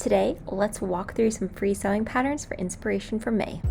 Today, let's walk through some free sewing patterns for inspiration for May.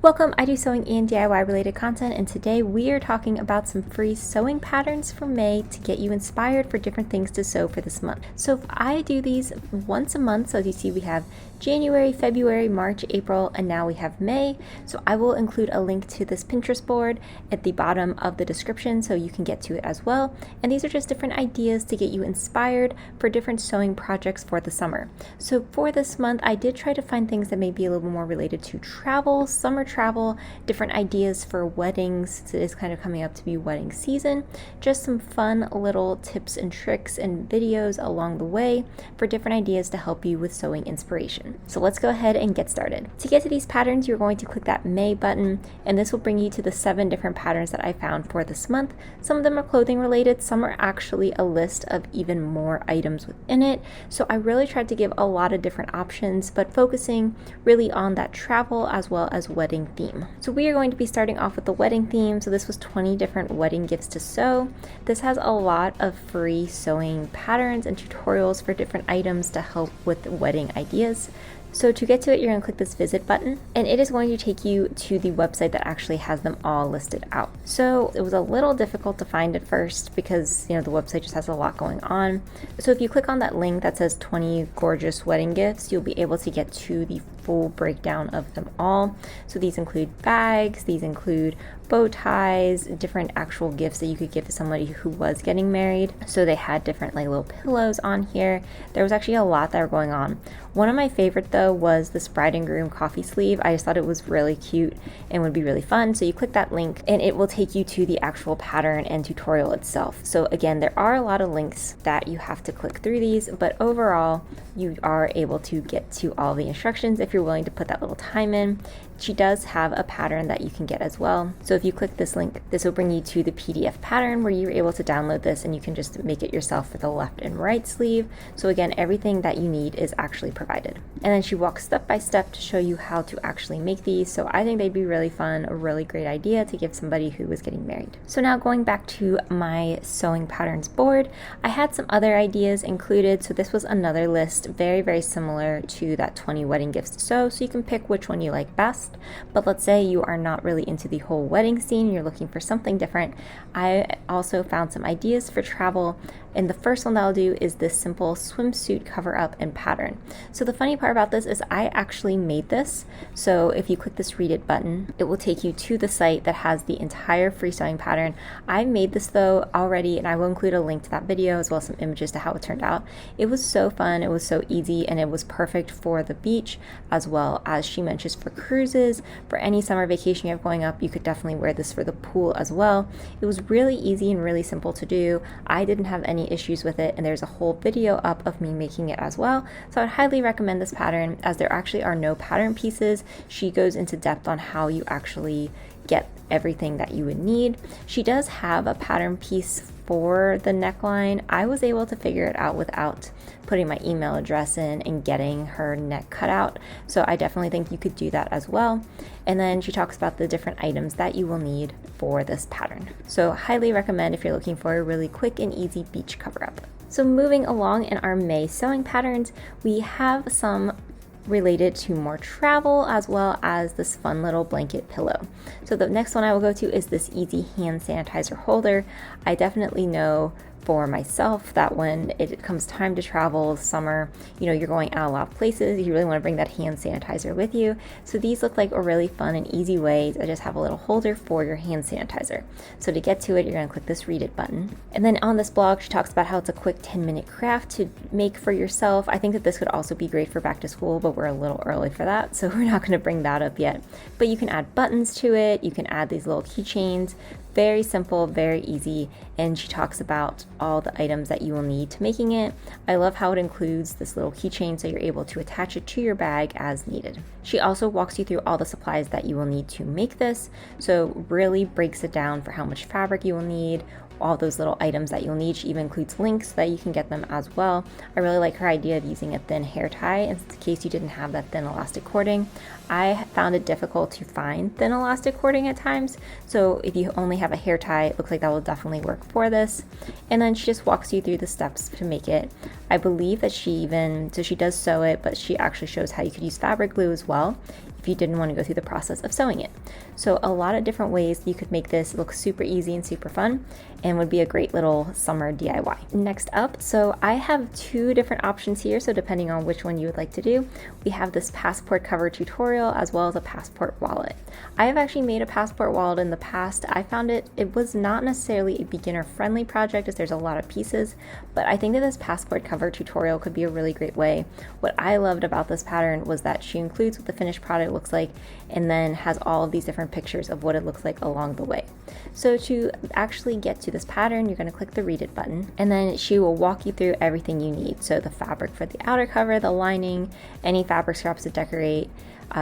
Welcome, I do sewing and DIY related content, and today we are talking about some free sewing patterns for May to get you inspired for different things to sew for this month. So I do these once a month, so as you see we have January, February, March, April, and now we have May. So I will include a link to this Pinterest board at the bottom of the description so you can get to it as well. And these are just different ideas to get you inspired for different sewing projects for the summer. So for this month, I did try to find things that may be a little more related to travel, summer travel, different ideas for weddings. So it is kind of coming up to be wedding season. Just some fun little tips and tricks and videos along the way for different ideas to help you with sewing inspiration. So let's go ahead and get started. To get to these patterns, you're going to click that May button, and this will bring you to the 7 different patterns that I found for this month. Some of them are clothing related, some are actually a list of even more items within it. So I really tried to give a lot of different options, but focusing really on that travel as well as wedding theme. So we are going to be starting off with the wedding theme. So this was 20 different wedding gifts to sew. This has a lot of free sewing patterns and tutorials for different items to help with wedding ideas. So to get to it, you're going to click this visit button, and it is going to take you to the website that actually has them all listed out. So it was a little difficult to find at first because, the website just has a lot going on. So if you click on that link that says 20 gorgeous wedding gifts, you'll be able to get to the full breakdown of them all. So these include bags, these include bow ties, different actual gifts that you could give to somebody who was getting married. So they had different little pillows on here. There was actually a lot that were going on. One of my favorite though was this bride and groom coffee sleeve. I just thought it was really cute and would be really fun. So you click that link and it will take you to the actual pattern and tutorial itself. So again, there are a lot of links that you have to click through these, but overall you are able to get to all the instructions if you're willing to put that little time in. She does have a pattern that you can get as well. So if you click this link, this will bring you to the PDF pattern where you're able to download this and you can just make it yourself for the left and right sleeve. So again, everything that you need is actually provided. And then she walks step by step to show you how to actually make these. So I think they'd be really fun, a really great idea to give somebody who was getting married. So now going back to my sewing patterns board, I had some other ideas included. So this was another list, very, very similar to that 20 wedding gifts to sew. So you can pick which one you like best. But let's say you are not really into the whole wedding scene, you're looking for something different. I also found some ideas for travel, and the first one that I'll do is this simple swimsuit cover up and pattern. So the funny part about this is I actually made this. So if you click this read it button, it will take you to the site that has the entire free sewing pattern. I made this though already, and I will include a link to that video as well as some images to how it turned out. It was so fun, it was so easy, and it was perfect for the beach as well as she mentions for cruises. For any summer vacation you have going up, you could definitely wear this for the pool as well. It was really easy and really simple to do. I didn't have any issues with it, and there's a whole video up of me making it as well. So I'd highly recommend this pattern, as there actually are no pattern pieces. She goes into depth on how you actually get everything that you would need. She does have a pattern piece for the neckline. I was able to figure it out without putting my email address in and getting her neck cut out. So I definitely think you could do that as well. And then she talks about the different items that you will need for this pattern. So highly recommend if you're looking for a really quick and easy beach cover up. So moving along in our May sewing patterns, we have some related to more travel as well as this fun little blanket pillow. So the next one I will go to is this easy hand sanitizer holder. I definitely know for myself that when it comes time to travel summer, you're going out a lot of places, you really want to bring that hand sanitizer with you. So these look like a really fun and easy way to just have a little holder for your hand sanitizer. So to get to it, you're going to click this read it button. And then on this blog, she talks about how it's a quick 10-minute craft to make for yourself. I think that this could also be great for back to school, but we're a little early for that, so we're not going to bring that up yet. But you can add buttons to it, you can add these little keychains. Very simple, very easy, and she talks about all the items that you will need to making it. I love how it includes this little keychain so you're able to attach it to your bag as needed. She also walks you through all the supplies that you will need to make this, so really breaks it down for how much fabric you will need, all those little items that you'll need. She even includes links so that you can get them as well. I really like her idea of using a thin hair tie in case you didn't have that thin elastic cording. I found it difficult to find thin elastic cording at times, so if you only have a hair tie, it looks like that will definitely work for this. And then she just walks you through the steps to make it. I believe that she does sew it, but she actually shows how you could use fabric glue as well if you didn't want to go through the process of sewing it. So a lot of different ways you could make this look super easy and super fun, and would be a great little summer DIY. Next up, so I have 2 different options here, so depending on which one you would like to do, we have this passport cover tutorial as well as a passport wallet. I have actually made a passport wallet in the past. I found it was not necessarily a beginner friendly project as there's a lot of pieces, but I think that this passport cover tutorial could be a really great way. What I loved about this pattern was that she includes what the finished product looks like and then has all of these different pictures of what it looks like along the way. So to actually get to this pattern, you're going to click the read it button, and then she will walk you through everything you need. So the fabric for the outer cover, the lining, any fabric scraps to decorate.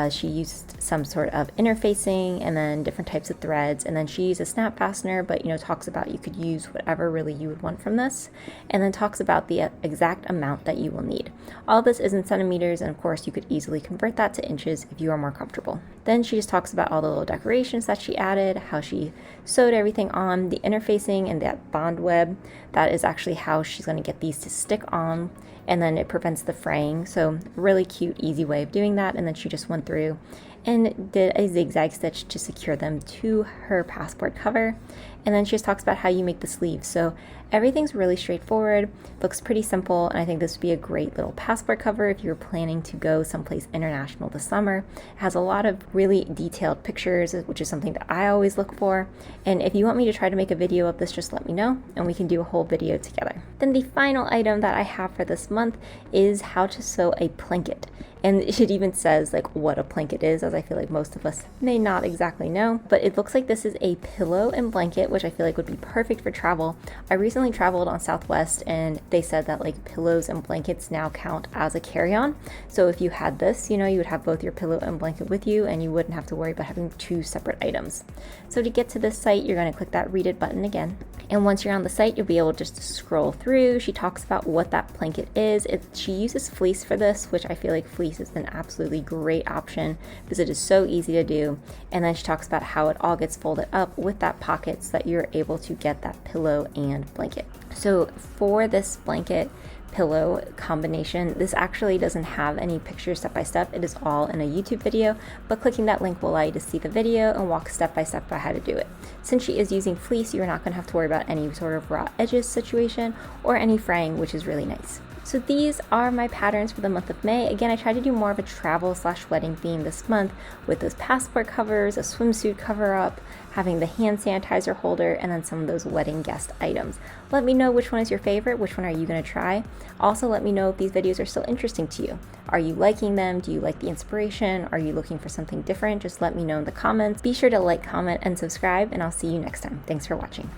She used some sort of interfacing and then different types of threads, and then she used a snap fastener, but talks about you could use whatever really you would want from this, and then talks about the exact amount that you will need. All this is in centimeters, and of course you could easily convert that to inches if you are more comfortable. Then she just talks about all the little decorations that she added, how she sewed everything on, the interfacing and that bond web. That is actually how she's going to get these to stick on, and then it prevents the fraying. So really cute, easy way of doing that. And then she just went through and did a zigzag stitch to secure them to her passport cover. And then she just talks about how you make the sleeves. So everything's really straightforward, looks pretty simple, and I think this would be a great little passport cover if you're planning to go someplace international this summer. It has a lot of really detailed pictures, which is something that I always look for. And if you want me to try to make a video of this, just let me know and we can do a whole video together. Then the final item that I have for this month is how to sew a blanket. And it even says like what a blanket is, as I feel like most of us may not exactly know, but it looks like this is a pillow and blanket, which I feel like would be perfect for travel. I recently traveled on Southwest and they said that like pillows and blankets now count as a carry-on. So if you had this, you would have both your pillow and blanket with you and you wouldn't have to worry about having 2 separate items. So to get to this site, you're going to click that read it button again. And once you're on the site, you'll be able just to scroll through. She talks about what that blanket is. She uses fleece for this, which I feel like fleece is an absolutely great option because it is so easy to do. And then she talks about how it all gets folded up with that pocket so that you're able to get that pillow and blanket. So for this blanket pillow combination, this actually doesn't have any pictures step by step. It is all in a YouTube video, but clicking that link will allow you to see the video and walk step by step by how to do it. Since she is using fleece, you're not going to have to worry about any sort of raw edges situation or any fraying, which is really nice. So these are my patterns for the month of May. Again, I tried to do more of a travel/wedding theme this month with those passport covers, a swimsuit cover up, having the hand sanitizer holder, and then some of those wedding guest items. Let me know which one is your favorite, which one are you going to try. Also, let me know if these videos are still interesting to you. Are you liking them? Do you like the inspiration? Are you looking for something different? Just let me know in the comments. Be sure to like, comment, and subscribe, and I'll see you next time. Thanks for watching.